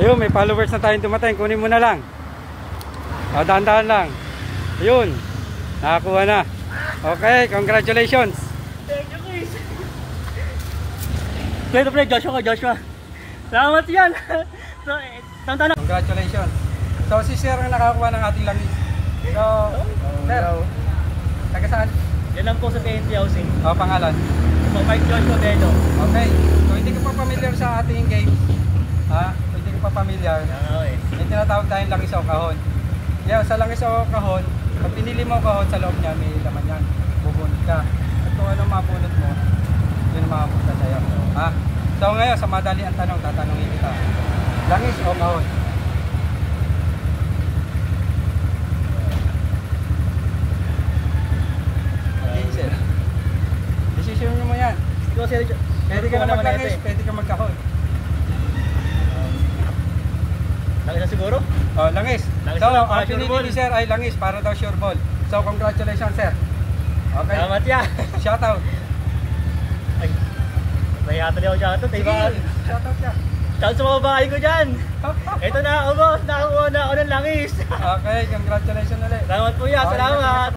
Ayun, may followers na tayong dumating. Kunin mo na lang. O, dahan-dahan lang. Ayun. Nakakuha na. Okay, congratulations. Thank you, Chris. Pwede pre, Joshua. Salamat yan. So, tanong. Congratulations. So, si Sir ang nakakuha ng ating langis. So, Sir, taga saan? Yan lang po sa TNT Housing. O, pangalan? So, Mike Joshua Delo. Okay. So, hindi ka pa familiar sa ating game. Ha? So, hindi ka pa familiar. Okay. May tinatawag tayong langis o kahon. Yeah, sa langis o kahon, pag pinili mo kahon sa loob niya, may laman yan. Bubunot ka. At kung anong mabunot mo, yun ang makapunta sa'yo. Ha? So, ngayon, sa madali ang tanong, tatanungin kita. Langis o kahon? Sir. Decision mo yan. Ikaw, Sir. Pwede ka na maglangis, pwede ka magkahon. Langis na siguro? Oh, langis. Langis So, na, ang sure pinili ball. ni Sir ay langis para daw sure ball. So, congratulations, Sir. Okay. Salamat yan. Shoutout. Ay, nahihata niya ako shoutout. Sige, shoutout ka. Shoutout sa mga bahay ko dyan. Ito na ako, boss. Nakakuha na ako ng langis. Okay, congratulations ulit. Salamat po yan. Salamat.